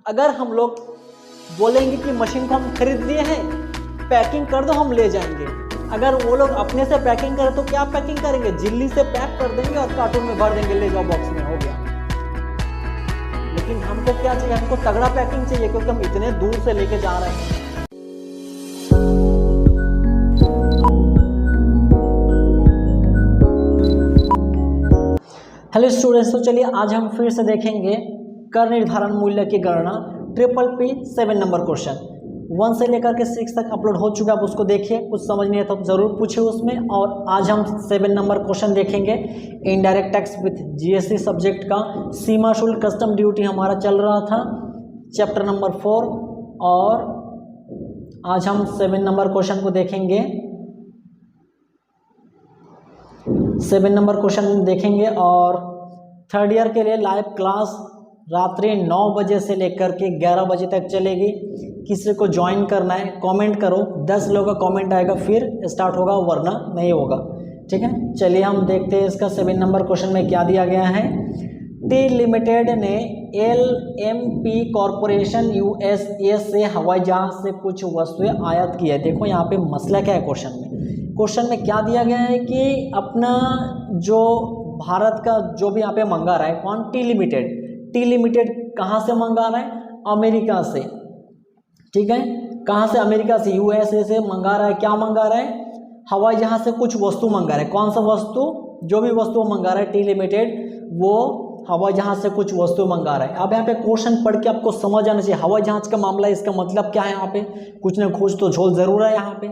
अगर हम लोग बोलेंगे कि मशीन को हम खरीद लिए हैं, पैकिंग कर दो हम ले जाएंगे, अगर वो लोग अपने से पैकिंग करें तो क्या पैकिंग करेंगे, झिल्ली से पैक कर देंगे और कार्टून में भर देंगे, ले जाओ बॉक्स में, हो गया। लेकिन हमको क्या चाहिए, हमको तगड़ा पैकिंग चाहिए, क्योंकि हम इतने दूर से लेके जा रहे हैं। हेलो स्टूडेंट्स, तो चलिए आज हम फिर से देखेंगे कर निर्धारण मूल्य की गणना PPP 7 नंबर क्वेश्चन 1 से लेकर के 6 तक अपलोड हो चुका है। आप उसको देखिए, कुछ समझ नहीं है तो जरूर पूछिए उसमें। और आज हम 7 नंबर क्वेश्चन देखेंगे indirect tax with GST subject का। सीमा शुल्क कस्टम ड्यूटी हमारा चल रहा था चैप्टर नंबर 4, और आज हम 7 नंबर क्वेश्चन को देखेंगे। 7 नंबर क्वेश्चन देखेंगे और थर्ड ईयर के लिए लाइव क्लास रात्रि 9 बजे से लेकर के 11 बजे तक चलेगी। किसी को ज्वाइन करना है कमेंट करो, 10 लोगों का कमेंट आएगा फिर स्टार्ट होगा, वरना नहीं होगा। ठीक है, चलिए हम देखते हैं इसका 7 नंबर क्वेश्चन में क्या दिया गया है। टी लिमिटेड ने LMP कॉरपोरेशन USA से हवाई जहाज से कुछ वस्तुएं आयात की है। देखो यहाँ पे मसला क्या है क्वेश्चन में क्या दिया गया है कि अपना जो भारत का जो भी यहाँ पे मंगा रहा है कौन, टी लिमिटेड कहाँ से मंगा रहा है, अमेरिका से। ठीक है, कहाँ से, अमेरिका से, USA से मंगा रहा है। क्या मंगा रहा है, हवाई जहाज से कुछ वस्तु मंगा रहा है। कौन सा वस्तु, जो भी वस्तु मंगा रहा है टी लिमिटेड, वो हवाई जहाज से कुछ वस्तु मंगा रहा है। अब यहाँ पे क्वेश्चन पढ़ के आपको समझ आना चाहिए हवाई जहाज का मामला है, इसका मतलब क्या है। यहाँ पे कुछ ना कुछ तो झोल जरूर है। यहाँ पे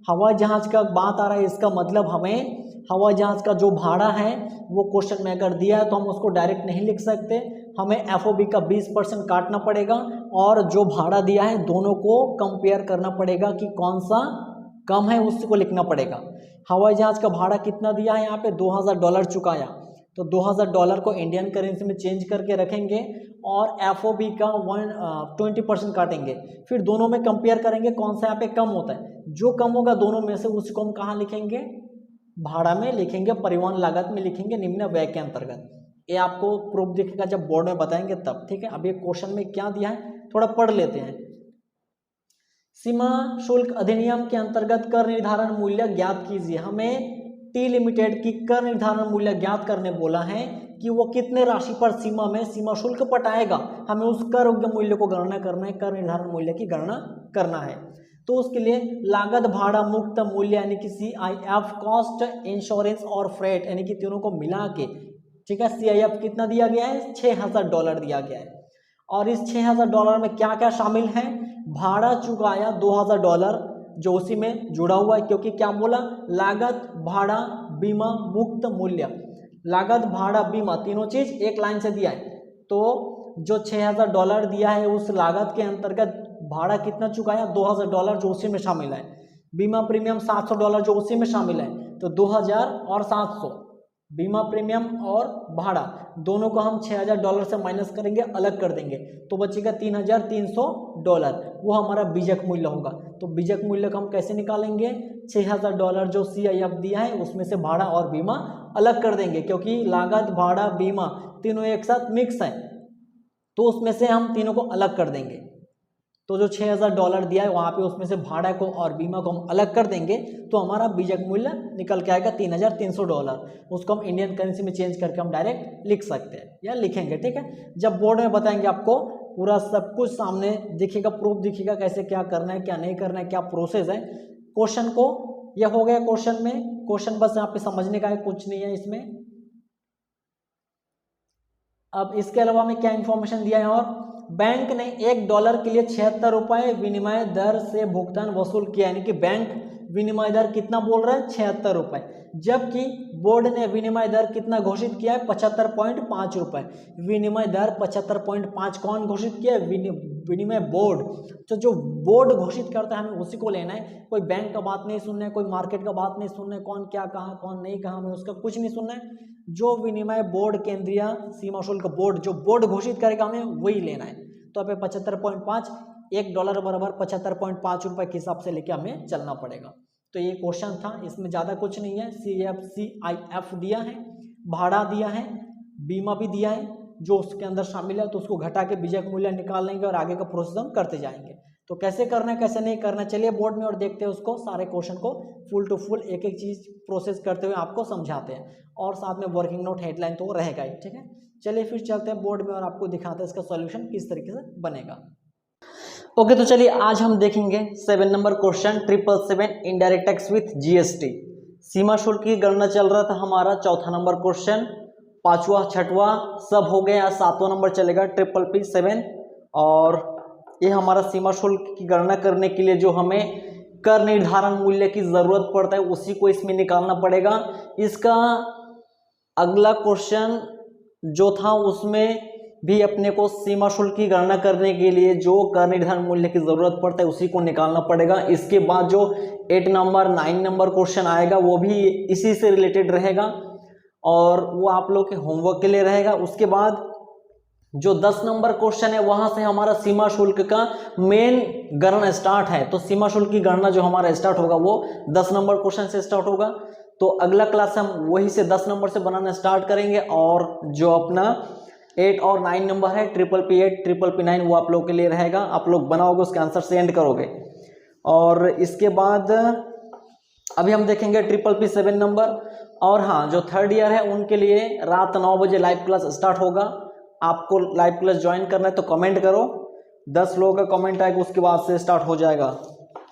हवाई जहाज का बात आ रहा है, इसका मतलब हमें हवाई जहाज का जो भाड़ा है वो क्वेश्चन में अगर दिया है तो हम उसको डायरेक्ट नहीं लिख सकते, हमें FOB का 20% काटना पड़ेगा और जो भाड़ा दिया है दोनों को कंपेयर करना पड़ेगा कि कौन सा कम है, उसको लिखना पड़ेगा। हवाई जहाज का भाड़ा कितना दिया है, यहाँ पे $2000 चुकाया, तो $2000 को इंडियन करेंसी में चेंज करके रखेंगे और FOB का 20% काटेंगे। फिर दोनों में कंपेयर करेंगे कौन सा यहाँ पे कम होता है। जो कम होगा दोनों में से उसको हम कहाँ लिखेंगे, भाड़ा में लिखेंगे, परिवहन लागत में लिखेंगे, निम्न व्यय के अंतर्गत। ये आपको प्रूफ दिखेगा जब बोर्ड में बताएंगे तब। ठीक है, अब ये क्वेश्चन में क्या दिया है थोड़ा पढ़ लेते हैं। सीमा शुल्क अधिनियम के अंतर्गत कर निर्धारण मूल्य ज्ञात कीजिए। हमें टी लिमिटेड की कर निर्धारण मूल्य ज्ञात करने बोला है कि वो कितने राशि पर सीमा में सीमा शुल्क पटाएगा, हमें उस कर योग्य मूल्य को गणना करना है, कर निर्धारण मूल्य की गणना करना है। तो उसके लिए लागत भाड़ा मुक्त मूल्य यानी कि CIF, कॉस्ट इंश्योरेंस और फ्रेट यानी कि तीनों को मिला के, ठीक है, CIF कितना दिया गया है, $6000 दिया गया है। और इस $6000 में क्या क्या शामिल है, भाड़ा चुकाया $2000 जो उसी में जुड़ा हुआ है, क्योंकि क्या बोला, लागत भाड़ा बीमा मुक्त मूल्य, लागत भाड़ा बीमा तीनों चीज एक लाइन से दिया है। तो जो $6000 दिया है उस लागत के अंतर्गत भाड़ा कितना चुकाया, $2000 जो उसी में शामिल है, बीमा प्रीमियम $700 जो उसी में शामिल है, तो 2000 और 700 बीमा प्रीमियम और भाड़ा दोनों को हम $6000 से माइनस करेंगे, अलग कर देंगे, तो बचेगा $3300, वो हमारा बीजक मूल्य होगा। तो बीजक मूल्य को हम कैसे निकालेंगे, $6000 जो CIF दिया है उसमें से भाड़ा और बीमा अलग कर देंगे, क्योंकि लागत भाड़ा बीमा तीनों एक साथ मिक्स है, तो उसमें से हम तीनों को अलग कर देंगे। तो जो $6000 दिया है वहाँ पे उसमें से भाड़ा को और बीमा को हम अलग कर देंगे, तो हमारा बीजक मूल्य निकल के आएगा $3300। उसको हम इंडियन करेंसी में चेंज करके हम डायरेक्ट लिख सकते हैं या लिखेंगे। ठीक है, जब बोर्ड में बताएंगे आपको पूरा सब कुछ सामने दिखेगा, प्रूफ दिखेगा कैसे क्या करना है क्या नहीं करना है, क्या प्रोसेस है। क्वेश्चन को यह हो गया, क्वेश्चन में क्वेश्चन बस यहाँ पे समझने का है, कुछ नहीं है इसमें। अब इसके अलावा में क्या इंफॉर्मेशन दिया है, और बैंक ने $1 के लिए 76 रुपये विनिमय दर से भुगतान वसूल किया, यानी कि बैंक विनिमय दर कितना बोल रहा है, 76 रुपये, जबकि बोर्ड ने विनिमय दर कितना घोषित किया है, 75.5 रुपये। विनिमय दर 75.5 कौन घोषित किया है, विनिमय बोर्ड। तो जो बोर्ड घोषित करता है हमें उसी को लेना है, कोई बैंक का बात नहीं सुनना है, कोई मार्केट का बात नहीं सुनना है, कौन क्या कहा कौन नहीं कहा, हमें उसका कुछ नहीं सुनना है। जो विनिमय बोर्ड, केंद्रीय सीमा शुल्क बोर्ड जो बोर्ड घोषित करेगा हमें वही लेना है। तो पे 75.5, $1 बराबर 75.5 रुपये के हिसाब से लेके हमें चलना पड़ेगा। तो ये क्वेश्चन था, इसमें ज़्यादा कुछ नहीं है। CIF दिया है, भाड़ा दिया है, बीमा भी दिया है, जो उसके अंदर शामिल है तो उसको घटा के बीजक मूल्य निकाल लेंगे और आगे का प्रोसेस हम करते जाएंगे। तो कैसे करना है कैसे नहीं करना, चलिए बोर्ड में और देखते हैं उसको, सारे क्वेश्चन को फुल टू फुल एक एक चीज प्रोसेस करते हुए आपको समझाते हैं, और साथ में वर्किंग नोट हेडलाइन तो रहेगा ही, ठीक है। चलिए फिर चलते हैं बोर्ड में और आपको दिखाते हैं इसका सॉल्यूशन किस तरीके से बनेगा। ओके, तो चलिए आज हम देखेंगे 7 number question 777 indirect tax with GST. सीमा शुल्क की गणना चल रहा था हमारा, चौथा नंबर क्वेश्चन, पांचवा छठवा सब हो गए, आज 7वां नंबर चलेगा 777। और ये हमारा सीमा शुल्क की गणना करने के लिए जो हमें कर निर्धारण मूल्य की जरूरत पड़ता है उसी को इसमें निकालना पड़ेगा। इसका अगला क्वेश्चन जो था उसमें भी अपने को सीमा शुल्क की गणना करने के लिए जो कर निर्धारण मूल्य की जरूरत पड़ता है उसी को निकालना पड़ेगा। इसके बाद जो 8 नंबर 9 नंबर क्वेश्चन आएगा वो भी इसी से रिलेटेड रहेगा और वो आप लोग के होमवर्क के लिए रहेगा। उसके बाद जो 10 नंबर क्वेश्चन है वहां से हमारा सीमा शुल्क का मेन गणना स्टार्ट है। तो सीमा शुल्क की गणना जो हमारा स्टार्ट होगा वो 10 नंबर क्वेश्चन से स्टार्ट होगा। तो अगला क्लास हम वही से 10 नंबर से बनाना स्टार्ट करेंगे और जो अपना 8 और 9 नंबर है PPP8 PPP9 वो आप लोग के लिए रहेगा। आप लोग बनाओगे उसके आंसर सेंड करोगे। और इसके बाद अभी हम देखेंगे PPP7 नंबर। और हाँ, जो थर्ड ईयर है उनके लिए रात 9 बजे लाइव क्लास स्टार्ट होगा। आपको लाइव क्लास ज्वाइन करना है तो कमेंट करो, 10 लोगों का कमेंट आएगा उसके बाद से स्टार्ट हो जाएगा।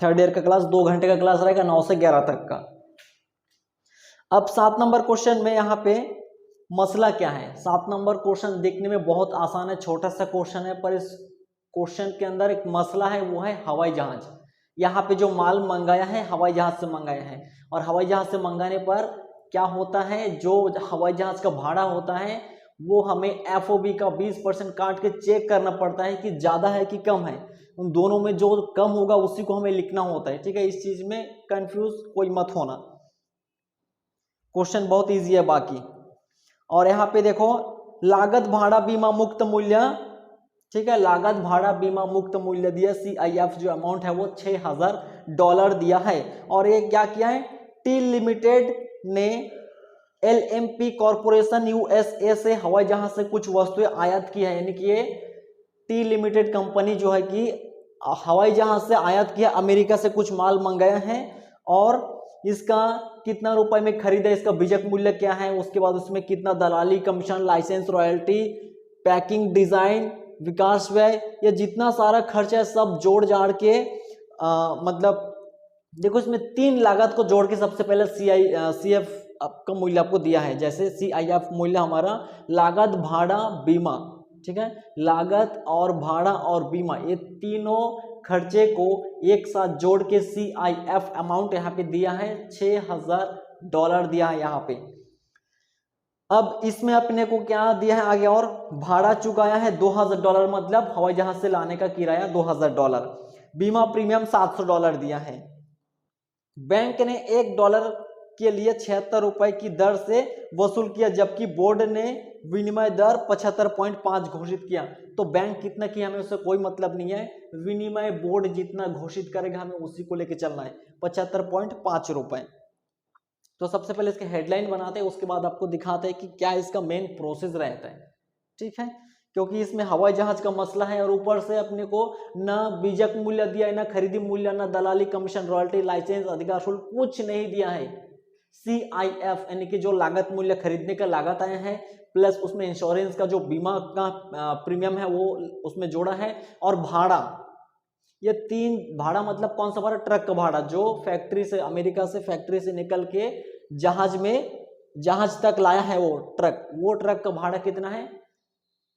थर्ड ईयर का क्लास 2 घंटे का क्लास रहेगा 9 से 11 तक का। अब 7 नंबर क्वेश्चन में यहाँ पे मसला क्या है। 7 नंबर क्वेश्चन देखने में बहुत आसान है, छोटा सा क्वेश्चन है, पर इस क्वेश्चन के अंदर एक मसला है, वो है हवाई जहाज। यहाँ पे जो माल मंगाया है हवाई जहाज से मंगाया है, और हवाई जहाज से मंगाने पर क्या होता है, जो हवाई जहाज का भाड़ा होता है वो हमें FOB का 20% काट के चेक करना पड़ता है कि ज्यादा है कि कम है। उन दोनों में जो कम होगा उसी को हमें लिखना होता है, ठीक है। इस चीज में कंफ्यूज कोई मत होना, क्वेश्चन बहुत इजी है बाकी। और यहाँ पे देखो लागत भाड़ा बीमा मुक्त मूल्य, ठीक है, लागत भाड़ा बीमा मुक्त मूल्य दिया CIF जो अमाउंट है वो $6000 दिया है। और ये क्या किया है, टी लिमिटेड ने LMP कॉर्पोरेशन USA से हवाई जहाज से कुछ वस्तुएं आयात की है। यानी कि ये टी लिमिटेड कंपनी जो है कि हवाई जहाज से आयात किया, अमेरिका से कुछ माल मंगाया है और इसका कितना रुपए में खरीदा, इसका बीजक मूल्य क्या है, उसके बाद उसमें कितना दलाली commission, license, royalty, packing, design, विकास व्यय, ये जितना सारा खर्चा है सब जोड़ जाड़ के मतलब देखो इसमें 3 लागत को जोड़ के सबसे पहले CF का मूल्य आपको दिया है। जैसे CIF मूल्य हमारा लागत भाड़ा बीमा, ठीक है, लागत और भाड़ा और बीमा ये तीनों खर्चे को एक साथ जोड़ के CIF अमाउंट यहाँ पे दिया है $6000 दिया है यहाँ पे। अब इसमें अपने को क्या दिया है आगे, और भाड़ा चुकाया है $2000, मतलब हवाई जहाज से लाने का किराया $2000, बीमा प्रीमियम $700 दिया है। बैंक ने $1 के लिए 76 रुपए की दर से वसूल किया, जबकि बोर्ड ने विनिमय दर 75.5 घोषित किया। तो बैंक कितना किया हमें उससे कोई मतलब नहीं है, विनिमय बोर्ड जितना घोषित करेगा हमें उसी को लेके चलना है, 75.5 रुपए। तो सबसे पहले इसके हेडलाइन बनाते हैं, उसके बाद आपको दिखाते हैं कि क्या इसका मेन प्रोसेस रहता है, ठीक है। क्योंकि इसमें हवाई जहाज का मसला है और ऊपर से अपने को ना बीजक मूल्य दिया है, ना खरीदी मूल्य, ना दलाली कमीशन, रॉयल्टी, लाइसेंस, अधिकार शुल्क कुछ नहीं दिया है। CIF यानी कि जो लागत मूल्य खरीदने का लागत आया है प्लस उसमें इंश्योरेंस का जो बीमा का प्रीमियम है वो उसमें जोड़ा है, और भाड़ा, ये 3 भाड़ा मतलब कौन सा भाड़ा, ट्रक का भाड़ा जो फैक्ट्री से, अमेरिका से फैक्ट्री से निकल के जहाज तक लाया है वो ट्रक का भाड़ा कितना है,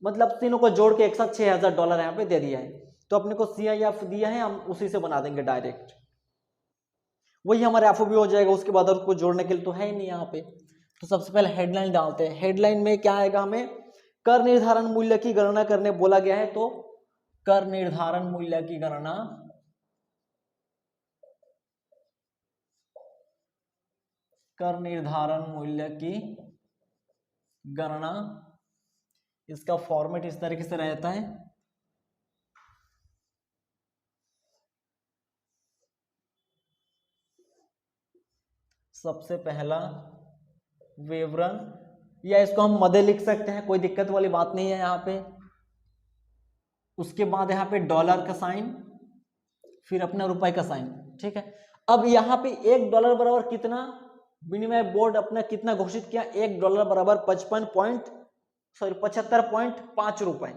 मतलब तीनों को जोड़ के एक साथ $6000 यहाँ पे दे दिया है। तो अपने को CIF दिया है, हम उसी से बना देंगे डायरेक्ट, वही हमारे FOB हो जाएगा। उसके बाद और कुछ जोड़ने के लिए तो है ही नहीं यहाँ पे। तो सबसे पहले हेडलाइन डालते हैं। हेडलाइन में क्या आएगा, हमें कर निर्धारण मूल्य की गणना करने बोला गया है। तो कर निर्धारण मूल्य की गणना इसका फॉर्मेट इस तरीके से रहता है। सबसे पहला विवरण या इसको हम मदे लिख सकते हैं, कोई दिक्कत वाली बात नहीं है यहाँ पे। उसके बाद यहाँ पे डॉलर का साइन, फिर अपना रुपए का साइन, ठीक है। अब यहाँ पे $1 बराबर कितना, विनिमय बोर्ड अपना कितना घोषित किया, $1 बराबर 75.5 रुपए,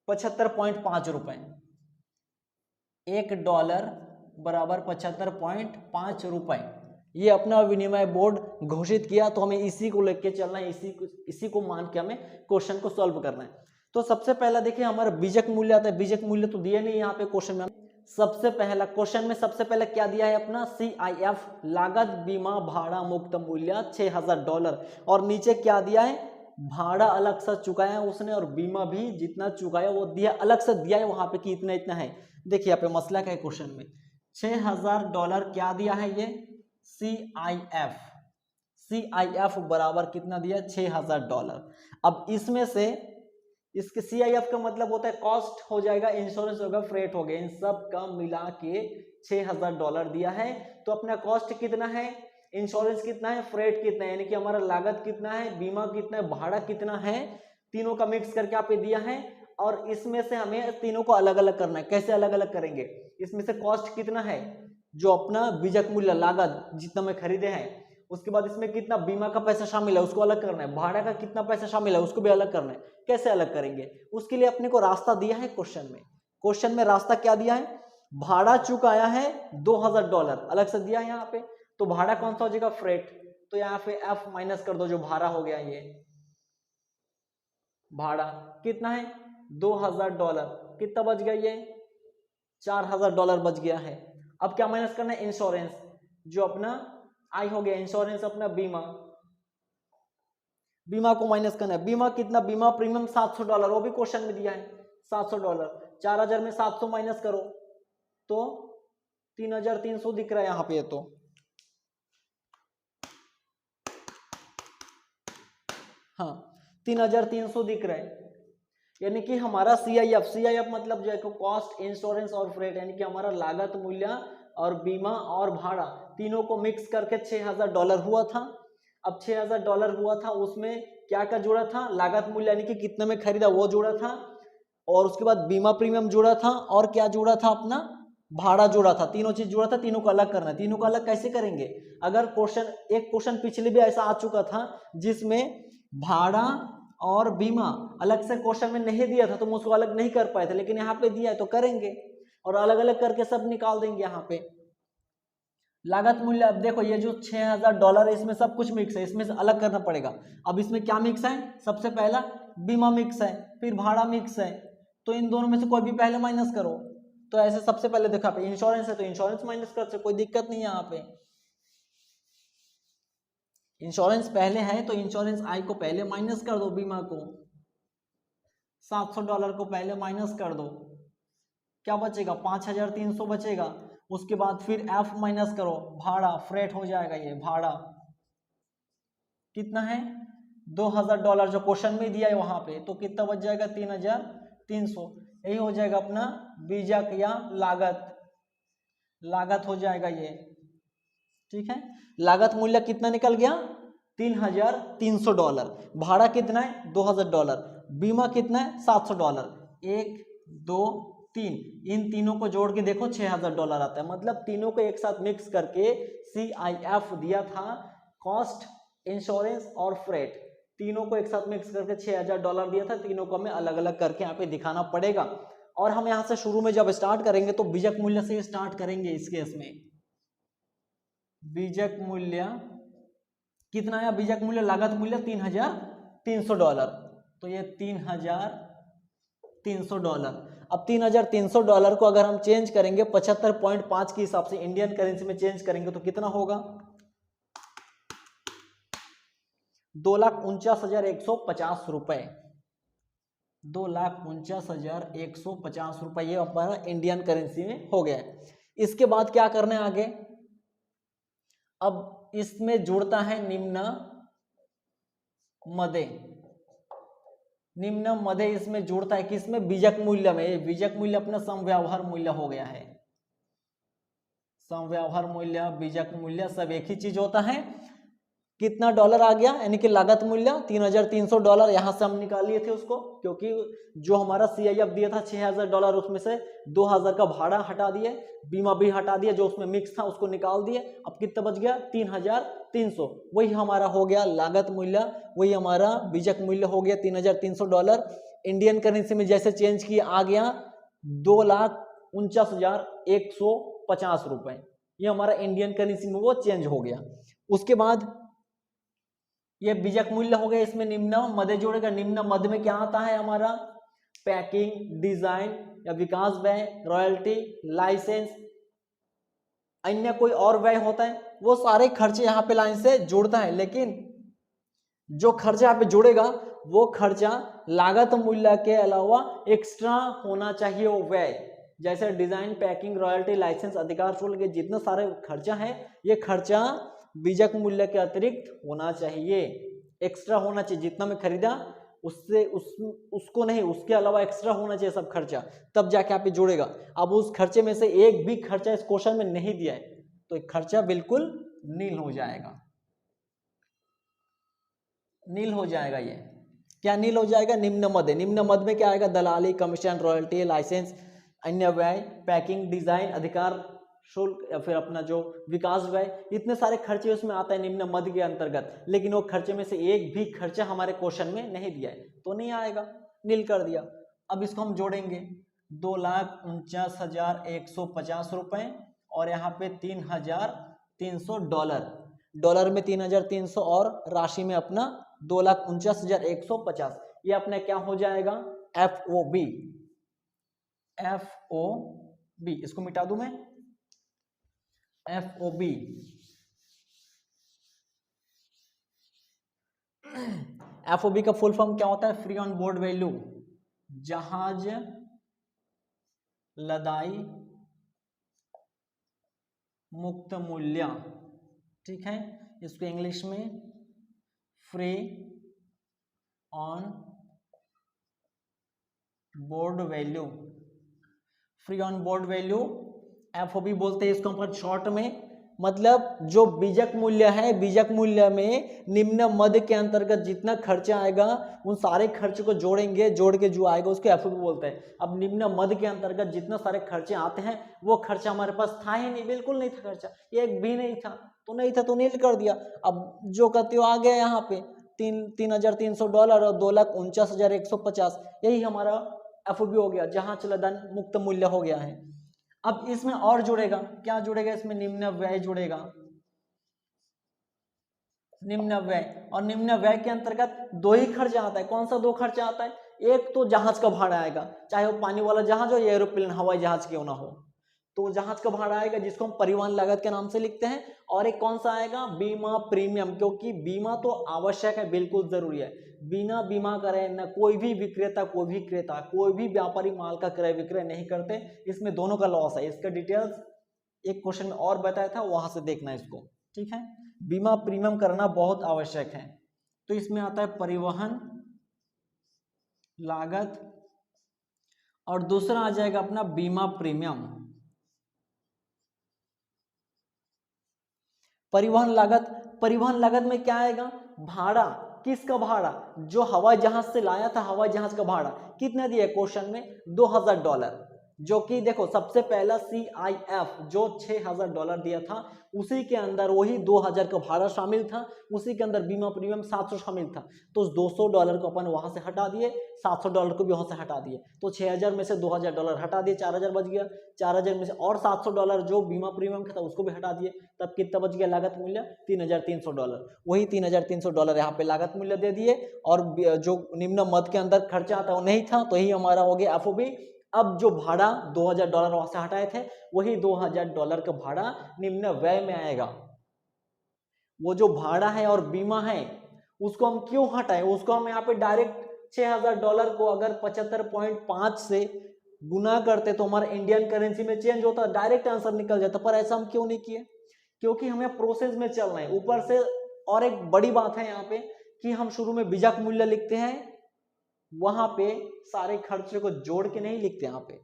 75.5 रुपए। $1 बराबर 75.5 रुपए, ये अपना विनिमय बोर्ड घोषित किया। तो हमें इसी को लेके चलना है, इसी को मान के हमें क्वेश्चन को सॉल्व करना है। तो सबसे पहला देखिए हमारा बीजक मूल्य आता है। बीजक मूल्य तो दिया नहीं यहाँ पे क्वेश्चन में। सबसे पहला क्वेश्चन में सबसे पहले क्या दिया है अपना, CIF लागत बीमा भाड़ा मुक्त मूल्य $6000, और नीचे क्या दिया है, भाड़ा अलग से चुकाया उसने और बीमा भी जितना चुकाया वो दिया, अलग से दिया है वहां पे कि इतना इतना है। देखिए यहाँ पे मसला क्या है क्वेश्चन में, $6000 क्या दिया है ये CIF बराबर कितना दिया, $6000। अब इसमें से इसके CIF का मतलब होता है कॉस्ट हो जाएगा, इंश्योरेंस होगा, फ्रेट हो गया, इन सब का मिला के $6000 दिया है। तो अपना कॉस्ट कितना है, इंश्योरेंस कितना है, फ्रेट कितना है, यानी कि हमारा लागत कितना है, बीमा कितना है, भाड़ा कितना है, तीनों का मिक्स करके आप दिया है। और इसमें से हमें तीनों को अलग अलग करना है। कैसे अलग अलग करेंगे, इसमें से कॉस्ट कितना है, जो अपना बीजक मूल्य लागत जितना में खरीदे हैं, उसके बाद इसमें कितना बीमा का पैसा शामिल है उसको अलग करना है, भाड़ा का कितना पैसा शामिल है उसको भी अलग करना है। कैसे अलग करेंगे, उसके लिए अपने को रास्ता दिया है क्वेश्चन में। क्वेश्चन में रास्ता क्या दिया है, भाड़ा चुकाया है $2000 अलग से दिया है यहाँ पे, तो भाड़ा कौन सा हो जाएगा, फ्रेट। तो यहाँ पे F माइनस कर दो, जो भाड़ा हो गया ये भाड़ा कितना है $2000, कितना बच गया ये $4000 बच गया है। अब क्या माइनस करना है, इंश्योरेंस, जो अपना आई हो गया, इंश्योरेंस अपना बीमा, बीमा को माइनस करना है। बीमा कितना, बीमा प्रीमियम $700, वो भी क्वेश्चन में दिया है $700। 4000 में 700 माइनस करो तो 3300 दिख रहा है यहाँ पे। तो हाँ 3300 दिख रहा है, यानी कि हमारा CIF मतलब जो है कॉस्ट, इंश्योरेंस और फ्रेट, यानी कि हमारा लागत मूल्य और बीमा और भाड़ा तीनों को मिक्स करके $6000 हुआ था। अब $6000 हुआ था, उसमें क्या क्या जुड़ा था, लागत मूल्य यानी कि कितने में खरीदा वो जुड़ा था, और उसके बाद बीमा प्रीमियम जुड़ा था, और क्या जुड़ा था, अपना भाड़ा जुड़ा था। तीनों चीज जुड़ा था, तीनों को अलग करना है। तीनों को अलग कैसे करेंगे, अगर क्वेश्चन, एक क्वेश्चन पिछले भी ऐसा आ चुका था जिसमें भाड़ा और बीमा अलग से क्वेश्चन में नहीं दिया था, तो हम उसको अलग नहीं कर पाए थे, लेकिन यहाँ पे दिया है तो करेंगे और अलग अलग करके सब निकाल देंगे। यहाँ पे लागत मूल्य, अब देखो ये जो $6000 है इसमें सब कुछ मिक्स है, इसमें से अलग करना पड़ेगा। अब इसमें क्या मिक्स है, सबसे पहला बीमा मिक्स है, फिर भाड़ा मिक्स है, तो इन दोनों में से कोई भी पहले माइनस करो। तो ऐसे सबसे पहले देखो पे इंश्योरेंस है तो इंश्योरेंस माइनस कर सकते, कोई दिक्कत नहीं है। यहाँ पे इंश्योरेंस पहले है तो इंश्योरेंस आई को पहले माइनस कर दो, बीमा को $700 को पहले माइनस कर दो, क्या बचेगा 5300 बचेगा। उसके बाद फिर F माइनस करो, भाड़ा फ्रेट हो जाएगा, ये भाड़ा कितना है $2000 जो क्वेश्चन में दिया है वहां पे, तो कितना बच जाएगा 3300। यही हो जाएगा अपना बीजक या लागत हो जाएगा ये, ठीक है। लागत मूल्य कितना निकल गया $3300, भाड़ा कितना है $2000, बीमा कितना है $700, 1 2 3, इन तीनों को जोड़ के देखो $6000 आता है। मतलब तीनों को एक साथ मिक्स करके CIF दिया था, कॉस्ट, इंश्योरेंस और फ्रेट, तीनों को एक साथ मिक्स करके $6000 दिया था। तीनों को हमें अलग अलग करके यहाँ पे दिखाना पड़ेगा। और हम यहाँ से शुरू में जब स्टार्ट करेंगे तो बीजक मूल्य से स्टार्ट करेंगे। इस केस में बीजक मूल्य कितना है, बीजक मूल्य लागत मूल्य $3300, तो ये $3300। अब $3300 को अगर हम चेंज करेंगे 75.5 के हिसाब से इंडियन करेंसी में चेंज करेंगे तो कितना होगा, 2,49,150 रुपए, 2,49,150 रुपए ये हमारा इंडियन करेंसी में हो गया है। इसके बाद क्या करना है आगे, अब इसमें जुड़ता है निम्न मदे इसमें जुड़ता है किसमें, बीजक मूल्य में। ये बीजक मूल्य अपना समव्यवहार मूल्य हो गया है, समव्यवहार मूल्य, बीजक मूल्य सब एक ही चीज होता है। कितना डॉलर आ गया, यानी कि लागत मूल्य $3,300 यहाँ से हम निकाल लिए थे उसको, क्योंकि जो हमारा CIF दिया था $6,000, उसमें से 2,000 का भाड़ा हटा दिए, बीमा भी हटा दिया, जो उसमें मिक्स था उसको निकाल दिए। अब कितना बच गया, 3,300। वही हमारा हो गया लागत मूल्य, वही हमारा बीजक मूल्य हो गया $3,300। इंडियन करेंसी में जैसे चेंज किया आ गया 2,49,150 रुपए, ये हमारा इंडियन करेंसी में वो चेंज हो गया। उसके बाद ये बीजक मूल्य हो गया, इसमें निम्न मद जोड़ेगा। निम्न मद में क्या आता है हमारा, पैकिंग, डिजाइन या विकास व्यय, रॉयल्टी, लाइसेंस, अन्य कोई और व्यय होता है, वो सारे खर्चे यहाँ पे लाइन से जोड़ता है। लेकिन जो खर्चा यहाँ पे जोड़ेगा वो खर्चा लागत मूल्य के अलावा एक्स्ट्रा होना चाहिए वो व्यय, जैसे डिजाइन, पैकिंग, रॉयल्टी, लाइसेंस, अधिकार शुल्क, के जितने सारे खर्चा है ये खर्चा बीजक मूल्य के अतिरिक्त होना चाहिए, एक्स्ट्रा होना चाहिए। जितना मैं खरीदा उससे उसको नहीं, उसके अलावा एक्स्ट्रा होना चाहिए सब खर्चा, तब जाके आप जोड़ेगा। अब उस खर्चे में से एक भी खर्चा इस क्वेश्चन में नहीं दिया है तो एक खर्चा बिल्कुल नील हो जाएगा, नील हो जाएगा। ये क्या नील हो जाएगा, निम्न मद है। निम्न मद में क्या आएगा, दलाली, कमीशन, रॉयल्टी, लाइसेंस, अन्य व्यय, पैकिंग, डिजाइन, अधिकार शुल्क या फिर अपना जो विकास व्यय, इतने सारे खर्चे उसमें आता है निम्न मद के अंतर्गत। लेकिन वो खर्चे में से एक भी खर्चा हमारे क्वेश्चन में नहीं दिया है तो नहीं आएगा, नील कर दिया। अब इसको हम जोड़ेंगे, 2,49,150 रुपए और यहाँ पे $3,300, डॉलर में 3,300 और राशि में अपना 2,49,150, ये अपना क्या हो जाएगा, FOB। FOB इसको मिटा दूं मैं, FOB। FOB का फुल फॉर्म क्या होता है, फ्री ऑन बोर्ड वैल्यू, जहाज लदाई मुक्त मूल्य, ठीक है। इसको इंग्लिश में free on board value, free on board value FOB बोलते हैं इसको अपन शॉर्ट में। मतलब जो बीजक मूल्य है, बीजक मूल्य में निम्न मद के अंतर्गत जितना खर्चा आएगा उन सारे खर्च को जोड़ेंगे, जोड़ के जो आएगा उसको FOB बोलते हैं। अब निम्न मद के अंतर्गत जितना सारे खर्चे आते हैं वो खर्चा हमारे पास था ही नहीं, बिल्कुल नहीं था खर्चा, एक भी नहीं था तो नहीं था तो नील कर दिया। अब जो कहते हो आ गया यहाँ पे $3,300 और 2,49,150, यही हमारा FOB हो गया, जहाज लदान मुक्त मूल्य हो गया है। अब इसमें और जुड़ेगा, क्या जुड़ेगा इसमें, निम्न व्यय जुड़ेगा, निम्न व्यय। और निम्न व्यय के अंतर्गत दो ही खर्चा आता है, कौन सा दो खर्चा आता है, एक तो जहाज का भाड़ा आएगा, चाहे वो पानी वाला जहाज हो या एरोप्लेन हवाई जहाज क्यों ना हो, तो जहाज का भाड़ा आएगा जिसको हम परिवहन लागत के नाम से लिखते हैं। और एक कौन सा आएगा, बीमा प्रीमियम, क्योंकि बीमा तो आवश्यक है, बिल्कुल जरूरी है। बिना बीमा करे न कोई भी विक्रेता, कोई भी क्रेता, कोई भी व्यापारी माल का क्रय विक्रय नहीं करते, इसमें दोनों का लॉस है। इसका डिटेल्स एक क्वेश्चन में और बताया था, वहां से देखना इसको, ठीक है। बीमा प्रीमियम करना बहुत आवश्यक है, तो इसमें आता है परिवहन लागत और दूसरा आ जाएगा अपना बीमा प्रीमियम। परिवहन लागत, परिवहन लागत में क्या आएगा, भाड़ा, किसका भाड़ा, जो हवाई जहाज से लाया था हवाई जहाज का भाड़ा कितना दिया क्वेश्चन में, $2,000, जो कि देखो सबसे पहला CIF जो $6,000 दिया था उसी के अंदर वही 2,000 का भाड़ा शामिल था, उसी के अंदर बीमा प्रीमियम 700 शामिल था। तो उस $200 को अपन वहां से हटा दिए, $700 को भी वहां से हटा दिए, तो 6,000 में से $2,000 हटा दिए, 4,000 बच गया, 4,000 में से और $700 जो बीमा प्रीमियम का था उसको भी हटा दिए, तब कितना बच गया लागत मूल्य, $3,300। वही $3,300 यहाँ पे लागत मूल्य दे दिए, और जो निम्न मद के अंदर खर्चा आता वो नहीं था, तो यही हमारा हो गया FOB। अब जो भाड़ा $2,000 वहां से हटाए थे वही $2,000 का भाड़ा निम्न व्यय में आएगा। वो जो भाड़ा है और बीमा है उसको हम क्यों हटाए, उसको हम यहाँ पे डायरेक्ट $6,000 को अगर 75.5 से गुना करते तो हमारा इंडियन करेंसी में चेंज होता, डायरेक्ट आंसर निकल जाता, पर ऐसा हम क्यों नहीं किए, क्योंकि हमें प्रोसेस में चलना है। ऊपर से और एक बड़ी बात है यहाँ पे कि हम शुरू में बीजक मूल्य लिखते हैं, वहां पे सारे खर्चे को जोड़ के नहीं लिखते यहाँ पे,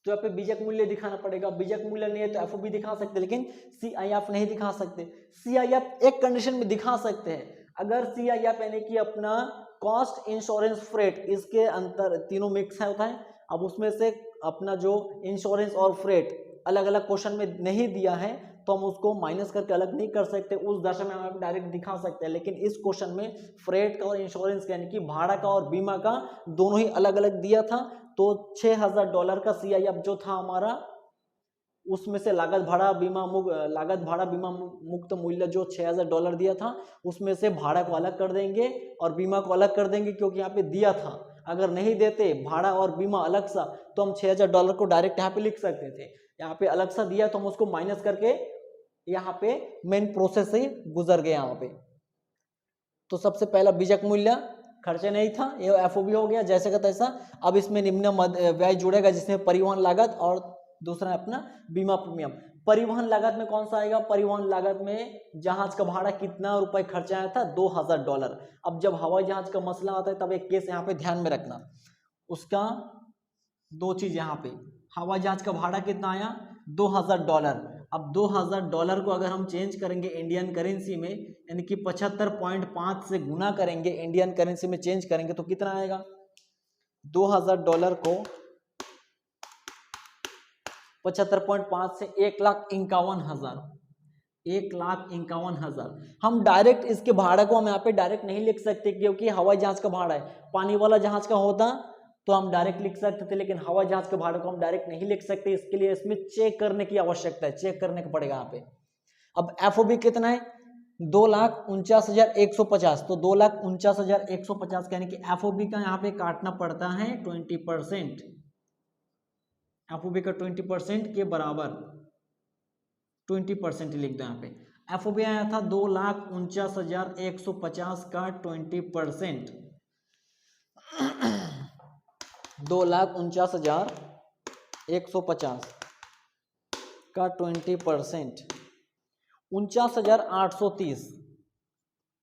तो यहाँ पे बीजक मूल्य दिखाना पड़ेगा। बीजक मूल्य नहीं है तो एफओबी दिखा सकते, लेकिन सीआईएफ नहीं दिखा सकते। सीआईएफ एक कंडीशन में दिखा सकते हैं, अगर सीआईएफ यानी कि अपना कॉस्ट इंश्योरेंस फ्रेट, इसके अंतर तीनों मिक्स होता है। अब उसमें से अपना जो इंश्योरेंस और फ्रेट अलग अलग क्वेश्चन में नहीं दिया है तो हम उसको माइनस करके अलग नहीं कर सकते, उस दशा में हम डायरेक्ट दिखा सकते हैं। लेकिन इस क्वेश्चन में फ्रेट का और इंश्योरेंस का यानी कि भाड़ा का और बीमा का दोनों ही अलग अलग दिया था। तो $6000 का सीआईएफ जो था हमारा, उसमें से लागत भाड़ा बीमा मुक्त मूल्य जो $6000 दिया था, उसमें से भाड़ा को अलग कर देंगे और बीमा को अलग कर देंगे, क्योंकि यहाँ पे दिया था। अगर नहीं देते भाड़ा और बीमा अलग सा तो हम $6000 को डायरेक्ट यहाँ पे लिख सकते थे। यहाँ पे अलग सा दिया तो हम उसको माइनस करके यहाँ पे मेन प्रोसेस से गुजर गए यहाँ पे। तो सबसे पहला बीजक मूल्य खर्चे नहीं था, ये एफओबी हो गया जैसे का तैसा। अब इसमें निम्न व्यय जुड़ेगा जिसमें परिवहन लागत और दूसरा अपना बीमा प्रीमियम। परिवहन लागत में कौन सा आएगा? परिवहन लागत में जहाज का भाड़ा कितना रुपए खर्चा आया था? $2000। अब जब हवाई जहाज का मसला आता है तब एक केस यहाँ पे ध्यान में रखना, उसका दो चीज यहाँ पे, हवाई जहाज का भाड़ा कितना आया? $2000। अब $2000 को अगर हम चेंज करेंगे इंडियन करेंसी में, यानी कि 75.5 से गुना करेंगे, इंडियन करेंसी में चेंज करेंगे तो कितना आएगा? $2000 को 75.5 से 1,51,000, 1,51,000। हम डायरेक्ट इसके भाड़ा को हम यहाँ पे डायरेक्ट नहीं लिख सकते, क्योंकि हवाई जहाज का भाड़ा है। पानी वाला जहाज का होता तो हम डायरेक्ट लिख सकते थे, लेकिन हवाई जहाज के भाड़े को हम डायरेक्ट नहीं लिख सकते। इसके लिए इसमें चेक करने की आवश्यकता है, चेक करने को पड़ेगा यहाँ पे। अब एफओबी कितना है? 2,49,150। तो 2,49,150 यानी कि एफओबी का यहाँ पे काटना पड़ता है 20%। एफओबी का 20% के बराबर 20% लिख दो यहाँ पे। एफओबी आया था 2,49,150 का 20%, 2,49,150 का 20%, 49,830,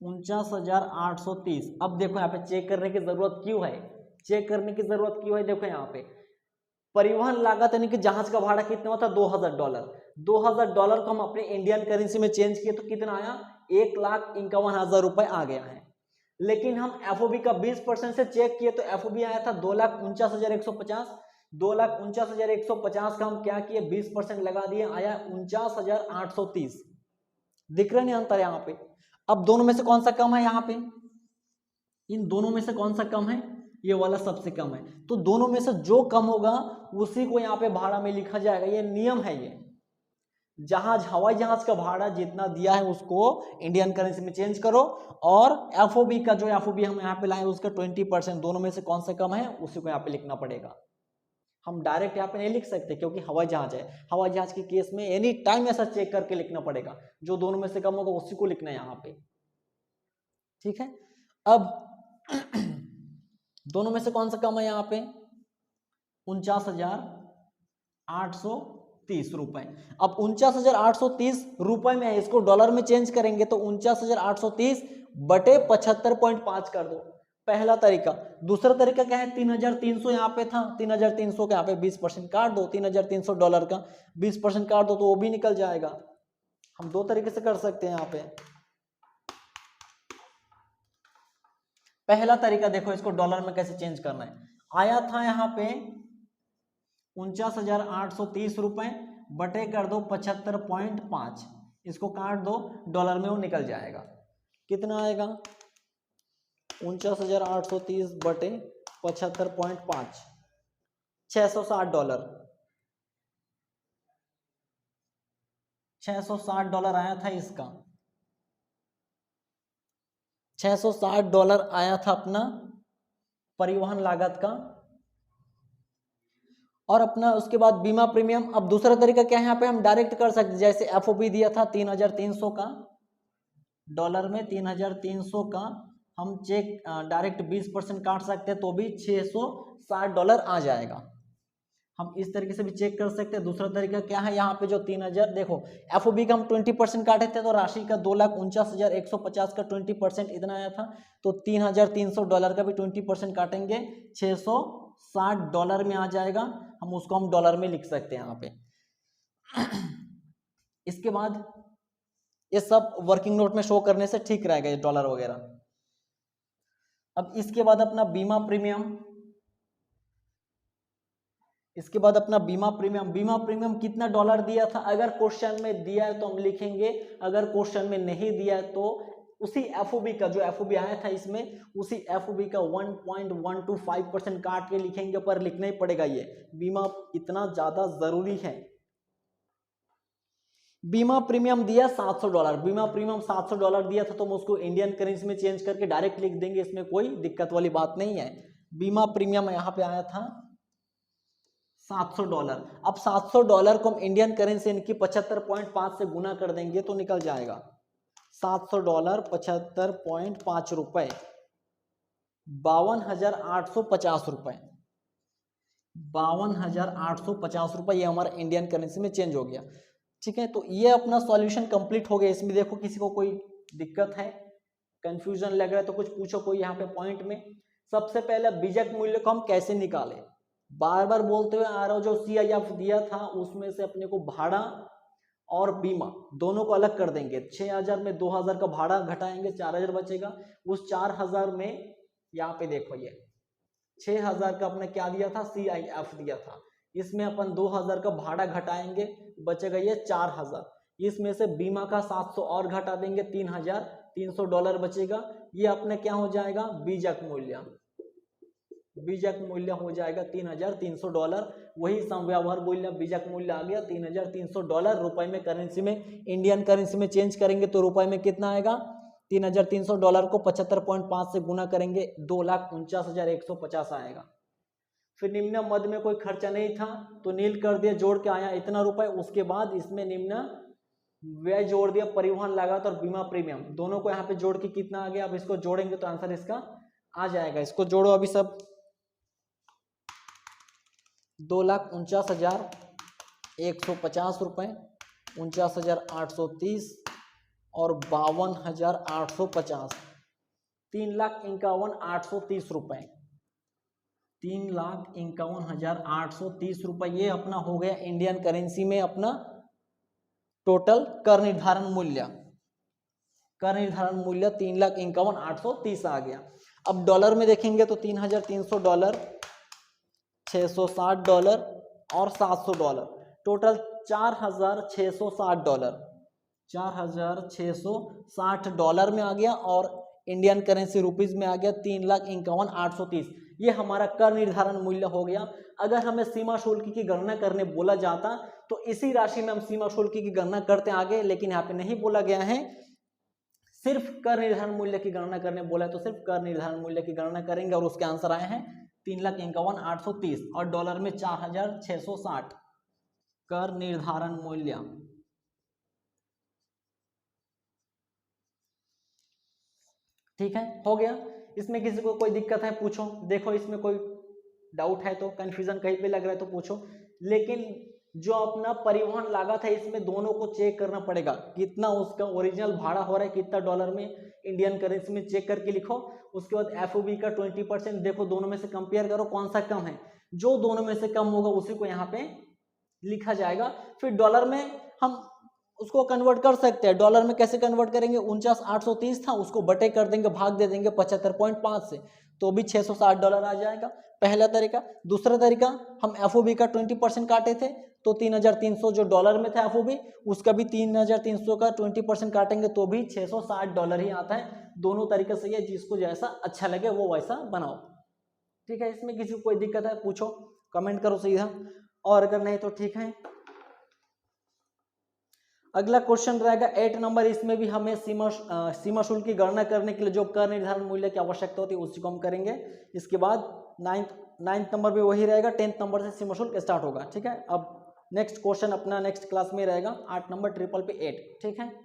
49,830। अब देखो यहाँ पे चेक करने की जरूरत क्यों है? चेक करने की जरूरत क्यों है? देखो यहाँ पे परिवहन लागत यानी कि जहाज का भाड़ा कितना होता है? $2000। $2000 को हम अपने इंडियन करेंसी में चेंज किए तो कितना आया? 1,51,000 रुपए आ गया है। लेकिन हम एफओबी का 20% से चेक किए तो एफओबी आया था 2,49,150। 2,49,150 का हम क्या किए? 20% लगा दिए, आया 49,830। दिख रहा नहीं अंतर यहाँ पे? अब दोनों में से कौन सा कम है? यहाँ पे इन दोनों में से कौन सा कम है? ये वाला सबसे कम है। तो दोनों में से जो कम होगा उसी को यहाँ पे भाड़ा में लिखा जाएगा, ये नियम है। ये जहाज हवाई जहाज का भाड़ा जितना दिया है उसको इंडियन करेंसी में चेंज करो, और एफओबी का जो एफओबी हम यहाँ पे लाए उसका 20%, दोनों में से कौन सा कम है उसी को यहाँ पे लिखना पड़ेगा। हम डायरेक्ट यहाँ पे नहीं लिख सकते क्योंकि हवाई जहाज है। हवाई जहाज के केस में एनी टाइम ऐसा चेक करके लिखना पड़ेगा, जो दोनों में से कम होगा उसी को लिखना है यहाँ पे। ठीक है। अब दोनों में से कौन सा कम है? यहाँ पे 49,830 रुपए। अब 49,830 रुपए में है, इसको डॉलर में चेंज करेंगे तो 49,830 बटे 75.5 कर दो, पहला तरीका। दूसरा तरीका क्या है? 3,300 यहाँ पे था, 3,300 का यहाँ पे 20% काट दो, $3,300 का 20% काट दो तो वो भी निकल जाएगा। हम दो तरीके से कर सकते हैं यहाँ पे। पहला तरीका देखो, इसको डॉलर में कैसे चेंज करना है। आया था यहाँ पे 49,830 रुपए, बटे कर दो 75.5, इसको काट दो, डॉलर में वो निकल जाएगा। कितना आएगा? 49,830 बटे 75.5, $660, $660 आया था इसका। $660 आया था अपना परिवहन लागत का, और अपना उसके बाद बीमा प्रीमियम। अब दूसरा तरीका क्या है? यहाँ पे हम डायरेक्ट कर सकते, जैसे एफओबी दिया था 3,300 का, डॉलर में 3,300 का हम चेक डायरेक्ट 20% काट सकते हैं तो भी $660 आ जाएगा। हम इस तरीके से भी चेक कर सकते हैं। दूसरा तरीका क्या है? यहाँ पे जो 3,000 देखो, एफओबी का हम 20% काटे थे तो राशि का 2,49,150 का 20% इतना आया था, तो $3,300 का भी 20% काटेंगे, $660 में आ जाएगा। हम उसको हम डॉलर में लिख सकते हैं यहाँ पे। इसके बाद ये सब वर्किंग नोट में शो करने से ठीक रहेगा ये डॉलर वगैरह। अब इसके बाद अपना बीमा प्रीमियम, इसके बाद अपना बीमा प्रीमियम कितना डॉलर दिया था, अगर क्वेश्चन में दिया है तो हम लिखेंगे, अगर क्वेश्चन में नहीं दिया है तो उसी एफओबी का, जो एफओबी आया था इसमें, उसी एफओबी का 1.125% काट के लिखेंगे, पर लिखना ही पड़ेगा ये, बीमा इतना ज्यादा जरूरी है। बीमा प्रीमियम दिया $700, बीमा प्रीमियम $700 दिया था तो हम उसको इंडियन करेंसी में चेंज करके डायरेक्ट लिख देंगे, इसमें कोई दिक्कत वाली बात नहीं है। बीमा प्रीमियम यहाँ पे आया था $700। अब $700 को हम इंडियन करेंसी इनकी 75.5 से गुना कर देंगे तो निकल जाएगा $700 75.5 रुपए, 52,850 रुपए, 52,850 रुपए ये हमारा इंडियन करेंसी में चेंज हो गया। ठीक है, तो ये अपना सॉल्यूशन कंप्लीट हो गया। इसमें देखो किसी को कोई दिक्कत है, कंफ्यूजन लग रहा है तो कुछ पूछो कोई यहाँ पे पॉइंट में। सबसे पहले बीजक मूल्य को हम कैसे निकालें, बार बार बोलते हुए आ रहा हूं, जो CIF दिया था उसमें से अपने को भाड़ा और बीमा दोनों को अलग कर देंगे। 6,000 में 2,000 का भाड़ा घटाएंगे, 4,000 बचेगा। उस 4,000 में यहाँ पे देखो ये 6,000 का अपने क्या दिया था, CIF दिया था, इसमें अपन 2,000 का भाड़ा घटाएंगे, बचेगा ये 4,000। इसमें से बीमा का 700 और घटा देंगे, $3,300 बचेगा। ये अपने क्या हो जाएगा, बीजक मूल्य, बीजक मूल्य हो जाएगा $3,300। वही समव्यवहार मूल्य बीजक मूल्य आ गया $3,300। रुपए में करेंसी में, इंडियन करेंसी में चेंज करेंगे तो रुपए में कितना आएगा, $3,300 को 75.5 से गुना करेंगे, 2,49,150 आएगा। फिर निम्न मद में कोई खर्चा नहीं था तो नील कर दिया, जोड़ के आया इतना रुपए। उसके बाद इसमें निम्न व्यय जोड़ दिया, परिवहन लागत और बीमा प्रीमियम दोनों को यहाँ पे जोड़ के कितना आ गया। अब इसको जोड़ेंगे तो आंसर इसका आ जाएगा। इसको जोड़ो अभी सब, 2,49,150 रुपए, 49,830 और 52,850, 3,51,830 रुपए, 3,51,830 रुपए। ये अपना हो गया इंडियन करेंसी में अपना टोटल कर निर्धारण मूल्य। कर निर्धारण मूल्य 3,51,830 आ गया। अब डॉलर में देखेंगे तो $3,300, $660 और $700, टोटल $4,660, $4,660 में आ गया। और इंडियन करेंसी रुपीज में आ गया 3,51,830। ये हमारा कर निर्धारण मूल्य हो गया। अगर हमें सीमा शुल्क की गणना करने बोला जाता तो इसी राशि में हम सीमा शुल्क की गणना करते आगे, लेकिन यहाँ पे नहीं बोला गया है, सिर्फ कर निर्धारण मूल्य की गणना करने बोला है तो सिर्फ कर निर्धारण मूल्य की गणना करेंगे। और उसके आंसर आए हैं 3,51,830 और डॉलर में 4,660 कर निर्धारण मूल्य। ठीक है, हो गया। इसमें किसी को कोई दिक्कत है पूछो, देखो इसमें कोई डाउट है तो, कंफ्यूजन कहीं पे लग रहा है तो पूछो। लेकिन जो अपना परिवहन लागत है इसमें दोनों को चेक करना पड़ेगा, कितना उसका ओरिजिनल भाड़ा हो रहा है, कितना डॉलर में, इंडियन करेंसी में चेक करके लिखो। उसके बाद एफओबी का 20% देखो, दोनों में से कंपेयर करो कौन सा कम है, जो दोनों में से कम होगा उसी को यहाँ पे लिखा जाएगा। फिर डॉलर में हम उसको कन्वर्ट कर सकते हैं। डॉलर में कैसे कन्वर्ट करेंगे, 49,830 था, उसको बटे कर देंगे, भाग दे देंगे 75.5 से, तो भी $660 आ जाएगा, पहला तरीका। दूसरा तरीका, हम एफओबी का 20% काटे थे तो 3,300 जो डॉलर में था एफओबी, उसका भी 3,300 का 20% काटेंगे तो भी $660 ही आता है। दोनों तरीके से, ये जिसको जैसा अच्छा लगे वो वैसा बनाओ। ठीक है, इसमें किसी को कोई दिक्कत है पूछो, कमेंट करो सीधा, और अगर नहीं तो ठीक है। अगला क्वेश्चन रहेगा 8 नंबर। इसमें भी हमें सीमा शुल्क की गणना करने के लिए जो कर निर्धारण मूल्य की आवश्यकता होती है उसी को हम करेंगे। इसके बाद 9th नंबर भी वही रहेगा, 10th नंबर से सीमा शुल्क स्टार्ट होगा। ठीक है, अब नेक्स्ट क्वेश्चन अपना नेक्स्ट क्लास में रहेगा 8 नंबर 888। ठीक है।